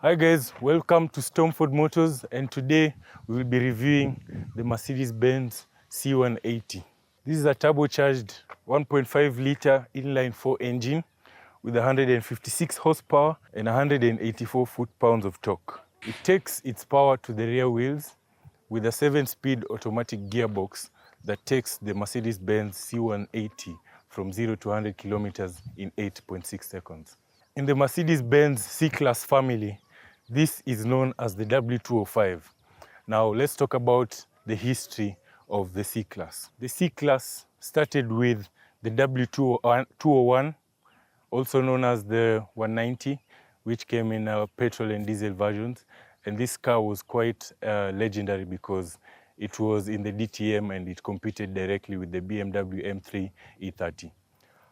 Hi guys, welcome to Stormford Motors, and today we will be reviewing the Mercedes-Benz C180. This is a turbocharged 1.5 litre inline-4 engine with 156 horsepower and 184 foot-pounds of torque. It takes its power to the rear wheels with a 7-speed automatic gearbox that takes the Mercedes-Benz C180 from 0 to 100 kilometers in 8.6 seconds. In the Mercedes-Benz C-Class family, this is known as the W205. Now let's talk about the history of the C-Class. The C-Class started with the W201, also known as the 190, which came in petrol and diesel versions. And this car was quite legendary because it was in the DTM and it competed directly with the BMW M3 E30.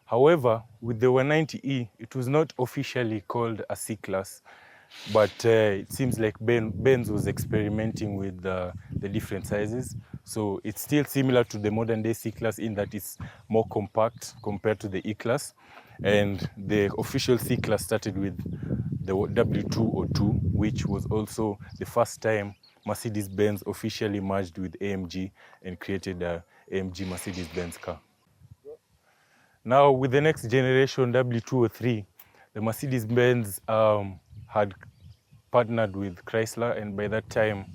However, with the 190E, it was not officially called a C-Class, but it seems like Benz was experimenting with the different sizes. So it's still similar to the modern day C-Class in that it's more compact compared to the E-Class. And the official C-Class started with the W202, which was also the first time Mercedes-Benz officially merged with AMG and created a AMG Mercedes-Benz car. Now, with the next generation W203, the Mercedes-Benz had partnered with Chrysler, and by that time,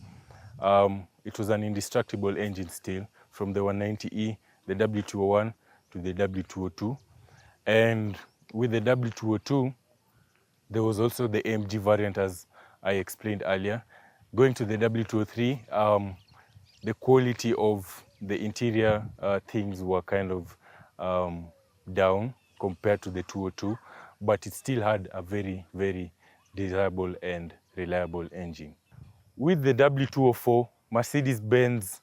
it was an indestructible engine still, from the 190E, the W201 to the W202. And with the W202, there was also the AMG variant, as I explained earlier. Going to the W203, the quality of the interior things were kind of down compared to the 202, but it still had a very, very desirable and reliable engine. With the W204, Mercedes-Benz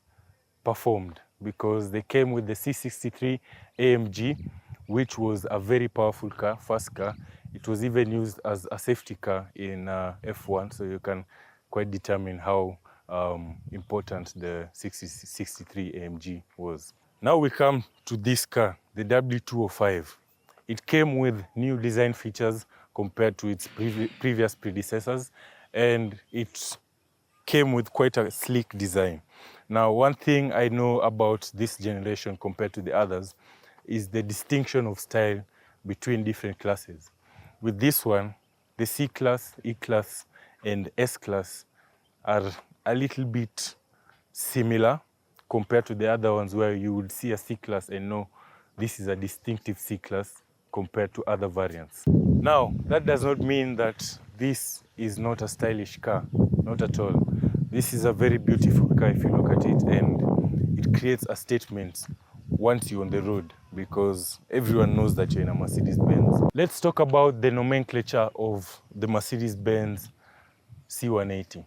performed because they came with the C63 AMG, which was a very powerful car, fast car. It was even used as a safety car in F1, so you can quite determine how important the 63 AMG was. Now we come to this car, the W205. It came with new design features compared to its previous predecessors, and it came with quite a sleek design. Now, one thing I know about this generation compared to the others is the distinction of style between different classes. With this one, the C-Class, E-Class, and S-Class are a little bit similar compared to the other ones where you would see a C-Class and know this is a distinctive C-Class compared to other variants. Now, that does not mean that this is not a stylish car, not at all. This is a very beautiful car if you look at it, and it creates a statement once you're on the road because everyone knows that you're in a Mercedes-Benz. Let's talk about the nomenclature of the Mercedes-Benz C180.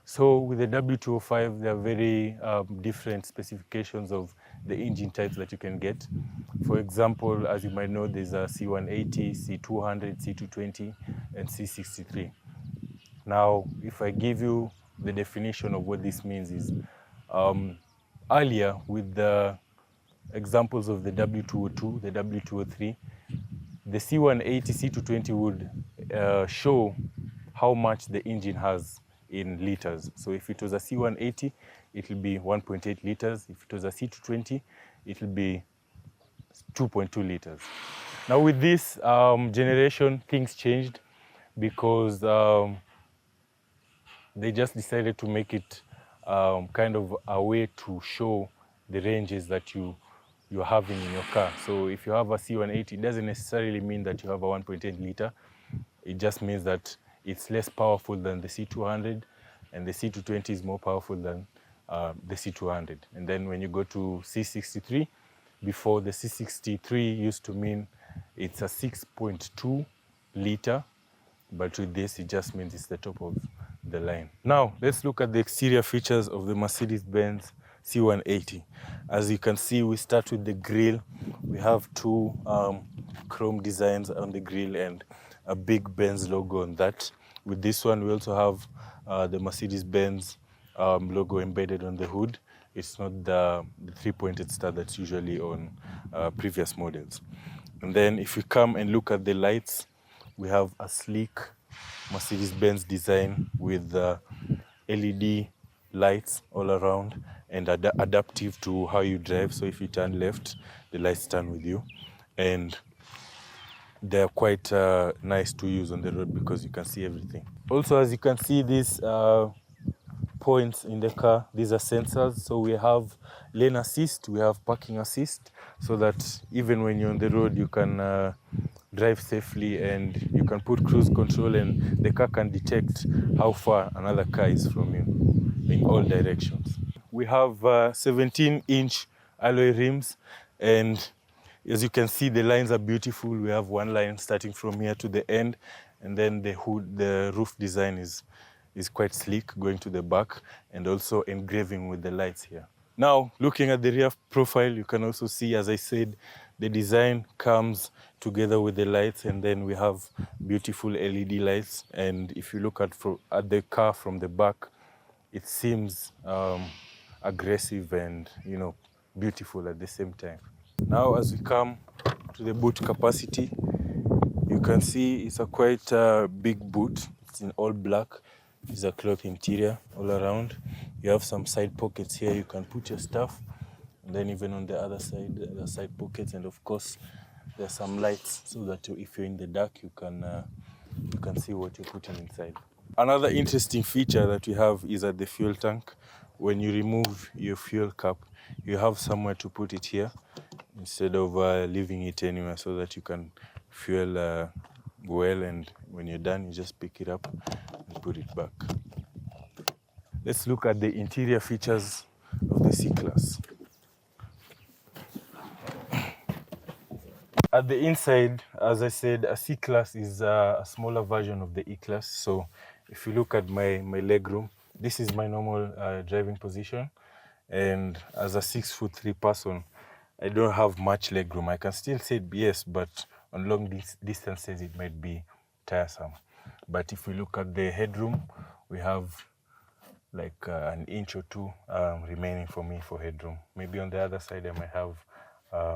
So with the W205, there are very different specifications of the engine types that you can get. For example, as you might know, there's a C180, C200, C220, and C63. Now, if I give you the definition of what this means is, earlier with the examples of the W202, the W203, the C180, C220 would show how much the engine has in liters. So if it was a C180, it will be 1.8 liters. If it was a C220, it will be 2.2 liters. Now with this generation, things changed because they just decided to make it kind of a way to show the ranges that you're having in your car. So if you have a C180, it doesn't necessarily mean that you have a 1.8 liter. It just means that it's less powerful than the C200, and the C220 is more powerful than the C200. And then when you go to C63, before the C63 used to mean it's a 6.2 liter, but with this it just means it's the top of the line. Now let's look at the exterior features of the Mercedes-Benz C180. As you can see, we start with the grille. We have two chrome designs on the grille and a big Benz logo on that. With this one, we also have the Mercedes-Benz logo embedded on the hood. It's not the three-pointed star that's usually on previous models. And then if we come and look at the lights, we have a sleek Mercedes-Benz design with LED lights all around and adaptive to how you drive. So if you turn left, the lights turn with you. And they're quite nice to use on the road because you can see everything. Also, as you can see, these points in the car, these are sensors. So we have lane assist, we have parking assist, so that even when you're on the road, you can drive safely and you can put cruise control and the car can detect how far another car is from you in all directions. We have 17-inch alloy rims, and as you can see, the lines are beautiful. We have one line starting from here to the end, and then the hood, the roof design is quite sleek going to the back, and also engraving with the lights here. Now, looking at the rear profile, you can also see, as I said, the design comes together with the lights, and then we have beautiful LED lights. And if you look at the car from the back, it seems aggressive and, you know, beautiful at the same time. Now, as we come to the boot capacity, you can see it's a quite big boot. It's in all black. It's a cloth interior all around. You have some side pockets here. You can put your stuff. And then even on the other side pockets. And of course, there's some lights so that if you're in the dark, you can see what you're putting inside. Another interesting feature that we have is at the fuel tank. When you remove your fuel cap, you have somewhere to put it here instead of leaving it anywhere, so that you can fuel well, and when you're done, you just pick it up and put it back. Let's look at the interior features of the C-Class. At the inside, as I said, a C-Class is a smaller version of the E-Class. So if you look at my legroom, this is my normal driving position. And as a 6'3" person, I don't have much legroom. I can still say yes, but on long distances, it might be tiresome. But if we look at the headroom, we have like an inch or two remaining for me for headroom. Maybe on the other side, I might have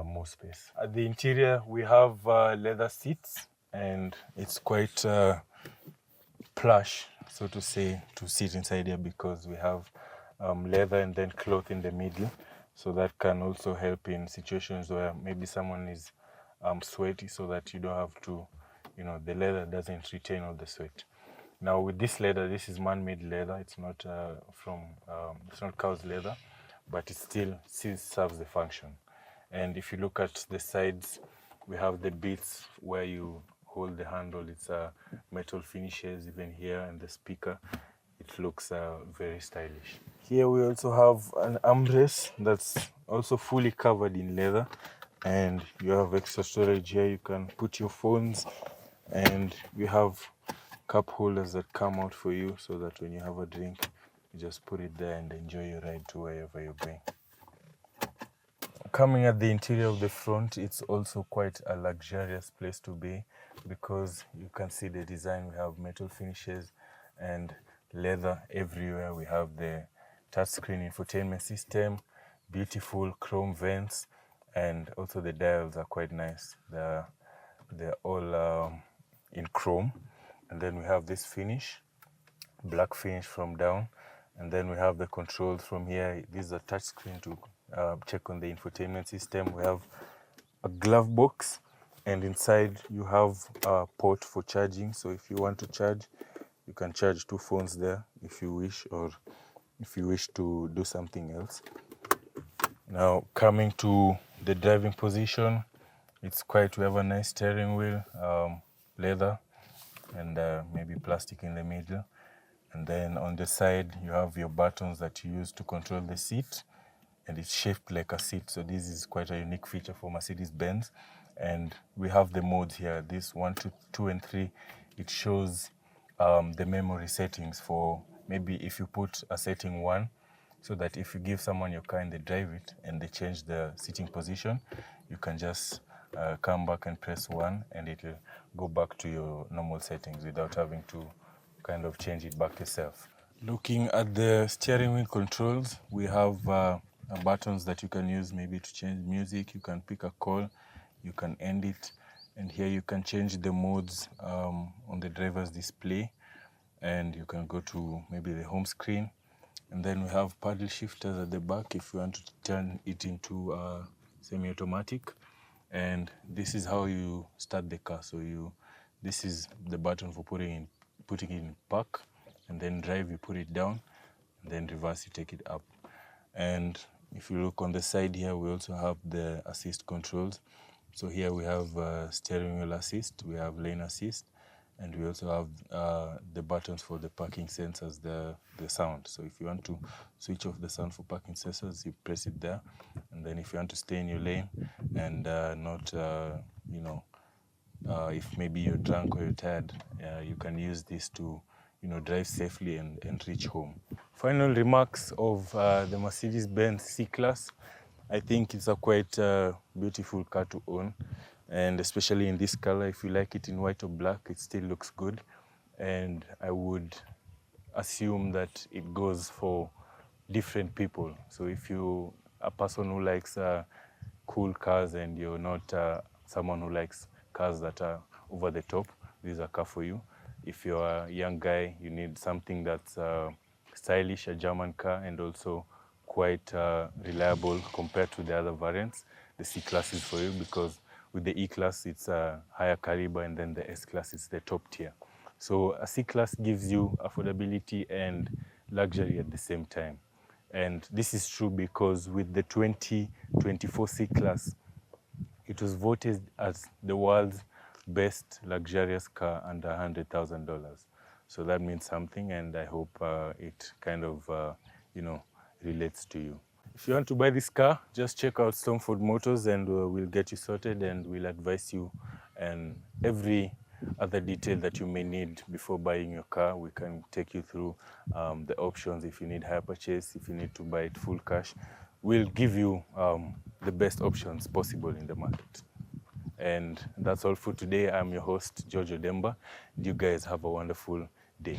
more space. At the interior, we have leather seats, and it's quite plush, so to say, to sit inside here, because we have leather and then cloth in the middle. So that can also help in situations where maybe someone is sweaty, so that you don't have to, you know, the leather doesn't retain all the sweat. Now with this leather, this is man-made leather. It's not it's not cow's leather, but it still serves the function. And if you look at the sides, we have the bits where you hold the handle. It's metal finishes even here, and the speaker. It looks very stylish. Here we also have an armrest that's also fully covered in leather, and you have extra storage here. You can put your phones, and we have cup holders that come out for you, so that when you have a drink, you just put it there and enjoy your ride to wherever you're going. Coming at the interior of the front, it's also quite a luxurious place to be, because you can see the design. We have metal finishes and leather everywhere. We have the touchscreen infotainment system, beautiful chrome vents, and also the dials are quite nice. They're all in chrome. And then we have this finish, black finish from down. And then we have the controls from here. This is a touchscreen to check on the infotainment system. We have a glove box, and inside you have a port for charging. So if you want to charge, you can charge two phones there if you wish, or if you wish to do something else. Now coming to the driving position, we have a nice steering wheel, leather, and maybe plastic in the middle. And then on the side, you have your buttons that you use to control the seat, and it's shaped like a seat. So this is quite a unique feature for Mercedes-Benz. And we have the modes here. This 1, 2, and 3, it shows the memory settings for maybe if you put a setting 1, so that if you give someone your car and they drive it and they change the seating position, you can just come back and press 1, and it will go back to your normal settings without having to kind of change it back yourself. Looking at the steering wheel controls, we have buttons that you can use maybe to change music. You can pick a call, you can end it, And here you can change the modes on the driver's display, and you can go to maybe the home screen. And then we have paddle shifters at the back if you want to turn it into semi-automatic. And this is how you start the car. So this is the button for putting it in park, and then drive, you put it down, and then reverse, you take it up. And if you look on the side here, we also have the assist controls. So here we have steering wheel assist, we have lane assist, and we also have the buttons for the parking sensors, the sound. So if you want to switch off the sound for parking sensors, you press it there. And then if you want to stay in your lane and not, if maybe you're drunk or you're tired, you can use this to, drive safely and reach home. Final remarks of the Mercedes-Benz C-Class. I think it's a quite beautiful car to own, and especially in this color. If you like it in white or black, it still looks good, and I would assume that it goes for different people. So if you're a person who likes cool cars and you're not someone who likes cars that are over the top, this is a car for you. If you're a young guy, you need something that's stylish, a German car, and also quite reliable compared to the other variants. The C-Class is for you, because with the E-Class, it's a higher caliber, and then the S-Class is the top tier. So a C-Class gives you affordability and luxury at the same time. And this is true because with the 2024 C-Class, it was voted as the world's best luxurious car under $100,000. So that means something, and I hope it kind of, relates to you. If you want to buy this car, just check out Stormford Motors, and we'll get you sorted, and we'll advise you and every other detail that you may need before buying your car. We can take you through the options. If you need hire purchase, if you need to buy it full cash, we'll give you the best options possible in the market. And that's all for today. I'm your host, George Odemba. You guys have a wonderful day.